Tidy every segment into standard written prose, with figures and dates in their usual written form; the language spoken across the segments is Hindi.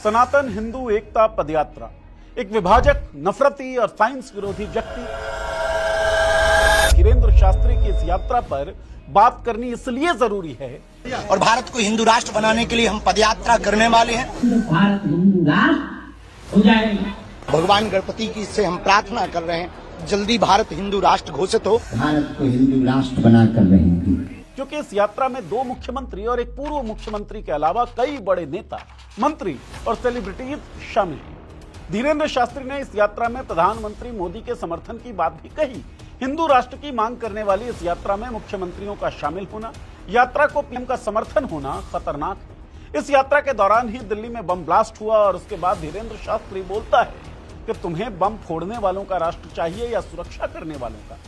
सनातन हिंदू एकता पदयात्रा एक विभाजक, नफरती और साइंस विरोधी व्यक्ति धीरेंद्र शास्त्री की इस यात्रा पर बात करनी इसलिए जरूरी है और भारत को हिंदू राष्ट्र बनाने के लिए हम पदयात्रा करने वाले हैं। भारत हिंदू राष्ट्र हो जाएगा। भगवान गणपति की से हम प्रार्थना कर रहे हैं, जल्दी भारत हिंदू राष्ट्र घोषित हो। भारत को हिंदू राष्ट्र बनाकर रहेंगे। क्योंकि इस यात्रा में 2 मुख्यमंत्री और एक पूर्व मुख्यमंत्री के अलावा कई बड़े नेता, मंत्री और सेलिब्रिटीज शामिल हैं। धीरेंद्र शास्त्री ने इस यात्रा में प्रधानमंत्री मोदी के समर्थन की बात भी कही। हिंदू राष्ट्र की मांग करने वाली इस यात्रा में मुख्यमंत्रियों का शामिल होना, यात्रा को पीएम का समर्थन होना खतरनाक है। इस यात्रा के दौरान ही दिल्ली में बम ब्लास्ट हुआ और उसके बाद धीरेंद्र शास्त्री बोलता है कि तुम्हें बम फोड़ने वालों का राष्ट्र चाहिए या सुरक्षा करने वालों का।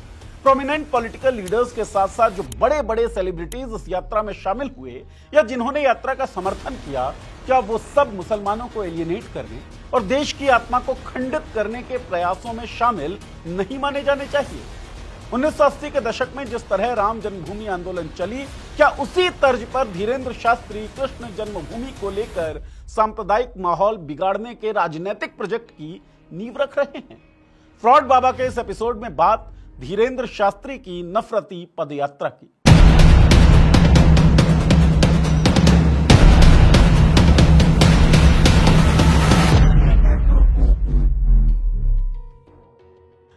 प्रोमिनेंट पॉलिटिकल लीडर्स के साथ साथ जो बड़े बड़े सेलिब्रिटीज इस यात्रा में शामिल हुए या जिन्होंने यात्रा का समर्थन किया, क्या वो सब मुसलमानों को एलियनेट करने और देश की आत्मा को खंडित करने के प्रयासों में शामिल नहीं माने जाने चाहिए? 1980 के दशक में जिस तरह राम जन्मभूमि आंदोलन चली, क्या उसी तर्ज पर धीरेंद्र शास्त्री कृष्ण जन्मभूमि को लेकर सांप्रदायिक माहौल बिगाड़ने के राजनीतिक प्रोजेक्ट की नींव रख रहे हैं? फ्रॉड बाबा के इस एपिसोड में बात धीरेंद्र शास्त्री की नफरती पदयात्रा की।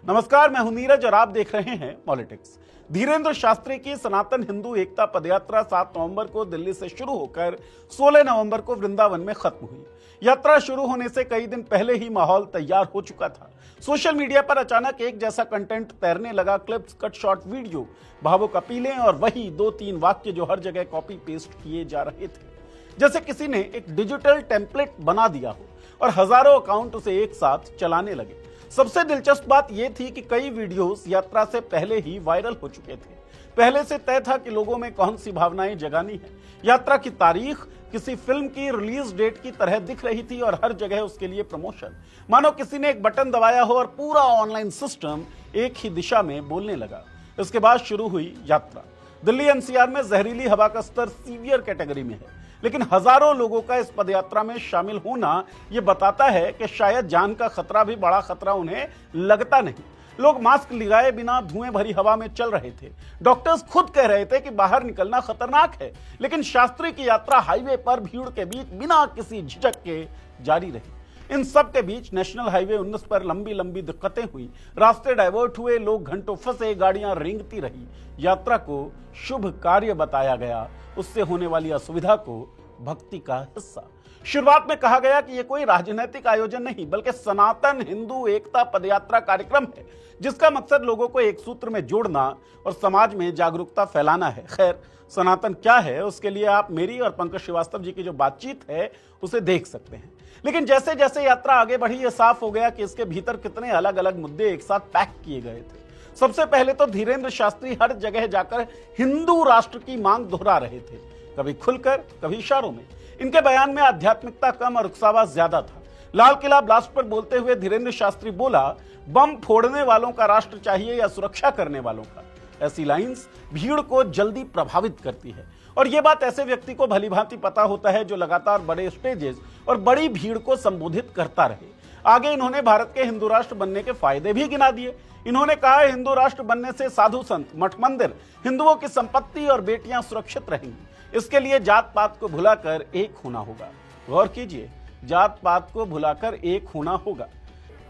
नमस्कार, मैं हूं नीरज और आप देख रहे हैं पॉलिटिक्स। धीरेंद्र शास्त्री की सनातन हिंदू एकता पदयात्रा 7 नवंबर को दिल्ली से शुरू होकर 16 नवंबर को वृंदावन में खत्म हुई। यात्रा शुरू होने से कई दिन पहले ही माहौल तैयार हो चुका था। सोशल मीडिया पर अचानक एक जैसा कंटेंट तैरने लगा, क्लिप्स, कट शॉट वीडियो, भावुक अपीलें और वही 2-3 वाक्य जो हर जगह कॉपी पेस्ट किए जा रहे थे, जैसे किसी ने एक डिजिटल टेम्पलेट बना दिया हो और हजारों अकाउंट उसे एक साथ चलाने लगे। सबसे दिलचस्प बात यह थी कि कई वीडियोस यात्रा से पहले ही वायरल हो चुके थे। पहले से तय था कि लोगों में कौन सी भावनाएं जगानी है। यात्रा की तारीख किसी फिल्म की रिलीज डेट की तरह दिख रही थी और हर जगह उसके लिए प्रमोशन, मानो किसी ने एक बटन दबाया हो और पूरा ऑनलाइन सिस्टम एक ही दिशा में बोलने लगा। इसके बाद शुरू हुई यात्रा। दिल्ली एनसीआर में जहरीली हवा का स्तर सीवियर कैटेगरी में है, लेकिन हजारों लोगों का इस पदयात्रा में शामिल होना यह बताता है कि शायद जान का खतरा भी बड़ा खतरा उन्हें लगता नहीं। लोग मास्क लगाए बिना धुएं भरी हवा में चल रहे थे। डॉक्टर्स खुद कह रहे थे कि बाहर निकलना खतरनाक है, लेकिन शास्त्री की यात्रा हाईवे पर भीड़ के बीच बिना किसी झिझक के जारी रही। इन सब के बीच नेशनल हाईवे 19 पर लंबी लंबी दिक्कतें हुई, रास्ते डाइवर्ट हुए, लोग घंटों फंसे, गाड़ियां रेंगती रही। यात्रा को शुभ कार्य बताया गया, उससे होने वाली असुविधा को भक्ति का हिस्सा। शुरुआत में कहा गया कि यह कोई राजनीतिक आयोजन नहीं बल्कि सनातन हिंदू एकता पदयात्रा कार्यक्रम है, जिसका मकसद लोगों को एक सूत्र में जोड़ना और समाज में जागरूकता फैलाना है। खैर, सनातन क्या है उसके लिए आप मेरी और पंकज श्रीवास्तव जी की जो बातचीत है उसे देख सकते हैं। लेकिन जैसे जैसे यात्रा आगे बढ़ी, यह साफ हो गया कि इसके भीतर कितने अलग अलग मुद्दे एक साथ पैक किए गए थे। सबसे पहले तो धीरेंद्र शास्त्री हर जगह जाकर हिंदू राष्ट्र की मांग दोहरा रहे थे, कभी खुलकर कभी इशारों में। इनके बयान में आध्यात्मिकता कम और उकसावा ज्यादा था। लाल किला ब्लास्ट पर बोलते हुए धीरेंद्र शास्त्री बोला, बम फोड़ने वालों का राष्ट्र चाहिए या सुरक्षा करने वालों का। ऐसी लाइंस भीड़ को जल्दी प्रभावित करती है और यह बात ऐसे व्यक्ति को भलीभांति पता होता है जो लगातार बड़े स्टेजेस और बड़ी भीड़ को संबोधित करता रहे। आगे इन्होंने भारत के हिंदू राष्ट्र बनने के फायदे भी गिना दिए। इन्होंने कहा, हिंदू राष्ट्र बनने से साधु संत, मठ मंदिर, हिंदुओं की संपत्ति और बेटियां सुरक्षित रहेंगी। इसके लिए जात पात को भुलाकर एक होना होगा। गौर कीजिए, जात पात को भुलाकर एक होना होगा।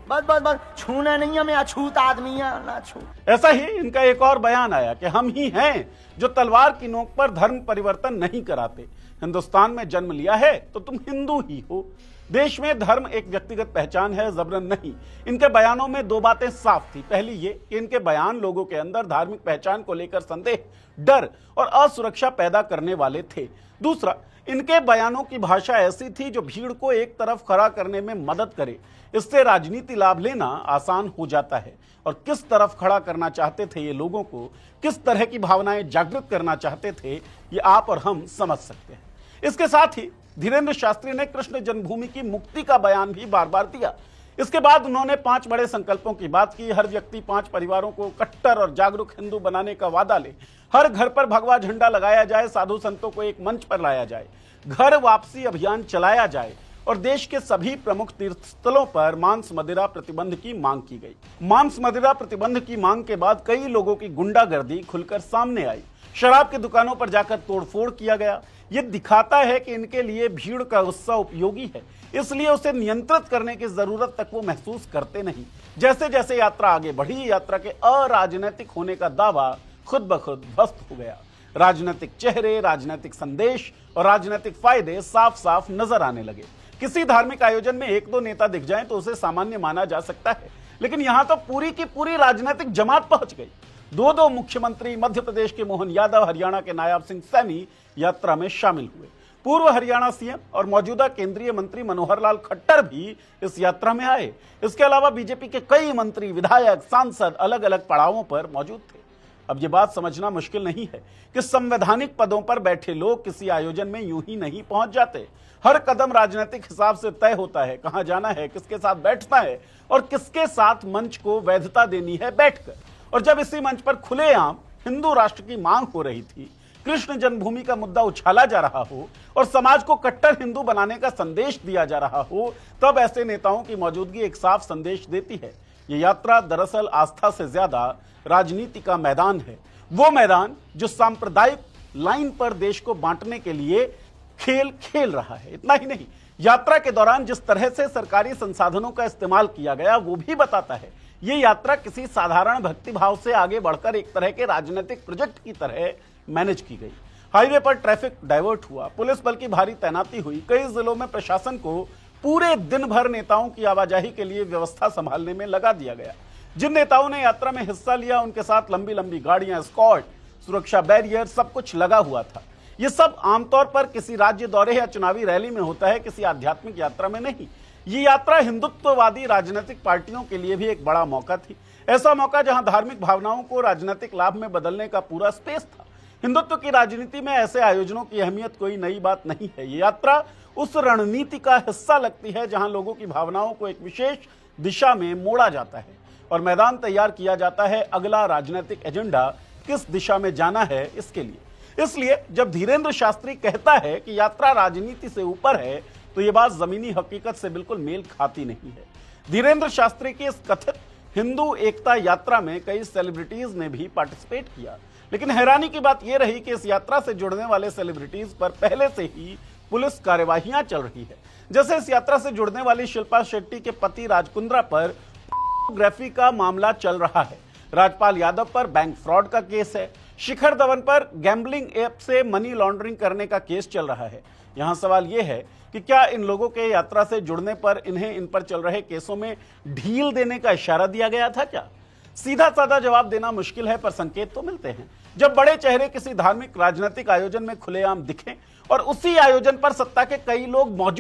बस बस बस, छूना नहीं है, मैं अछूत आदमी है, ना छू। ऐसा ही इनका एक और बयान आया कि हम ही हैं जो तलवार की नोक पर धर्म परिवर्तन नहीं कराते। हिंदुस्तान में जन्म लिया है तो तुम हिंदू ही हो। देश में धर्म एक व्यक्तिगत पहचान है, जबरन नहीं। इनके बयानों में 2 बातें साफ थी। पहली ये कि इनके बयान लोगों के अंदर धार्मिक पहचान को लेकर संदेह, डर और असुरक्षा पैदा करने वाले थे। दूसरा, इनके बयानों की भाषा ऐसी थी जो भीड़ को एक तरफ खड़ा करने में मदद करे। इससे राजनीति लाभ लेना आसान हो जाता है और किस तरफ खड़ा करना चाहते थे ये लोगों को, किस तरह की भावनाएं जागृत करना चाहते थे, ये आप और हम समझ सकते हैं। इसके साथ ही धीरेंद्र शास्त्री ने कृष्ण जन्मभूमि की मुक्ति का बयान भी बार बार दिया। इसके बाद उन्होंने 5 बड़े संकल्पों की बात की। हर व्यक्ति 5 परिवारों को कट्टर और जागरूक हिंदू बनाने का वादा ले। हर घर पर भगवा झंडा लगाया जाए, साधु संतों को एक मंच पर लाया जाए, घर वापसी अभियान चलाया जाए और देश के सभी प्रमुख तीर्थ स्थलों पर मांस मदिरा प्रतिबंध की मांग की गई। मांस मदिरा प्रतिबंध की मांग के बाद कई लोगों की गुंडागर्दी खुलकर सामने आई। शराब की दुकानों पर जाकर तोड़फोड़ किया गया। यह दिखाता है कि इनके लिए भीड़ का गुस्सा उपयोगी है, इसलिए उसे नियंत्रित करने की जरूरत तक वो महसूस करते नहीं। जैसे जैसे यात्रा आगे बढ़ी, यात्रा के अराजनीतिक होने का दावा खुद ब खुद ध्वस्त हो गया। राजनीतिक चेहरे, राजनीतिक संदेश और राजनीतिक फायदे साफ साफ नजर आने लगे। किसी धार्मिक आयोजन में एक दो नेता दिख जाएं तो उसे सामान्य माना जा सकता है, लेकिन यहां तो पूरी की पूरी राजनीतिक जमात पहुंच गई। दो मुख्यमंत्री, मध्य प्रदेश के मोहन यादव, हरियाणा के नायब सिंह सैनी यात्रा में शामिल हुए। पूर्व हरियाणा सीएम और मौजूदा केंद्रीय मंत्री मनोहर लाल खट्टर भी इस यात्रा में आए। इसके अलावा बीजेपी के कई मंत्री, विधायक, सांसद अलग अलग पड़ावों पर मौजूद थे। अब ये बात समझना मुश्किल नहीं है कि संवैधानिक पदों पर बैठे लोग किसी आयोजन में यूं ही नहीं पहुंच जाते। हर कदम राजनीतिक हिसाब से तय होता है, कहां जाना है, किसके साथ बैठना है और किसके साथ मंच को वैधता देनी है बैठकर। और जब इसी मंच पर खुलेआम हिंदू राष्ट्र की मांग हो रही थी, कृष्ण जन्मभूमि का मुद्दा उछाला जा रहा हो और समाज को कट्टर हिंदू बनाने का संदेश दिया जा रहा हो, तब ऐसे नेताओं की मौजूदगी एक साफ संदेश देती है। ये यात्रा दरअसल आस्था से ज्यादा राजनीति का मैदान है, वो मैदान जो सांप्रदायिक लाइन पर देश को बांटने के लिए खेल खेल रहा है। इतना ही नहीं, यात्रा के दौरान जिस तरह से सरकारी संसाधनों का इस्तेमाल किया गया वो भी बताता है ये यात्रा किसी साधारण भक्तिभाव से आगे बढ़कर एक तरह के राजनीतिक प्रोजेक्ट की तरह मैनेज की गई। हाईवे पर ट्रैफिक डाइवर्ट हुआ, पुलिस बल की भारी तैनाती हुई, कई जिलों में प्रशासन को पूरे दिन भर नेताओं की आवाजाही के लिए व्यवस्था संभालने में लगा दिया गया। जिन नेताओं ने यात्रा में हिस्सा लिया उनके साथ लंबी लंबी गाड़ियां, स्कॉट, सुरक्षा बैरियर, सब कुछ लगा हुआ था। यह सब आमतौर पर किसी राज्य दौरे या चुनावी रैली में होता है, किसी आध्यात्मिक यात्रा में नहीं। ये यात्रा हिंदुत्ववादी राजनीतिक पार्टियों के लिए भी एक बड़ा मौका थी, ऐसा मौका जहां धार्मिक भावनाओं को राजनीतिक लाभ में बदलने का पूरा स्पेस था। हिंदुत्व की राजनीति में ऐसे आयोजनों की अहमियत कोई नई बात नहीं है। ये यात्रा उस रणनीति का हिस्सा लगती है जहां लोगों की भावनाओं को एक विशेष दिशा में मोड़ा जाता है और मैदान तैयार किया जाता है अगला राजनीतिक एजेंडा किस दिशा में जाना है इसके लिए। इसलिए जब धीरेंद्र शास्त्री कहता है कि यात्रा राजनीति से ऊपर है, तो यह बात जमीनी हकीकत से बिल्कुल मेल खाती नहीं है। धीरेंद्र शास्त्री की इस कथित हिंदू एकता यात्रा में कई सेलिब्रिटीज ने भी पार्टिसिपेट किया, लेकिन हैरानी की बात यह रही कि इस यात्रा से जुड़ने वाले सेलिब्रिटीज पर पहले से ही पुलिस कार्यवाहियां चल रही है। जैसे इस यात्रा से जुड़ने वाली शिल्पा शेट्टी के पति राज कुंद्रा पर फोटोग्राफी का मामला चल रहा है, राजपाल यादव पर बैंक फ्रॉड का केस है, शिखर धवन पर गैम्बलिंग ऐप से मनी लॉन्ड्रिंग करने का केस चल रहा है। यहां सवाल यह है कि क्या इन लोगों के यात्रा से जुड़ने पर इन्हें इन पर चल रहे केसों में ढील देने का इशारा दिया गया था क्या? सीधा साधा जवाब देना मुश्किल है, पर संकेत तो मिलते हैं। जब बड़े चेहरे किसी धार्मिक राजनीतिक आयोजन में खुलेआम दिखें और उसी आयोजन पर सत्ता के कई लोग मौजूद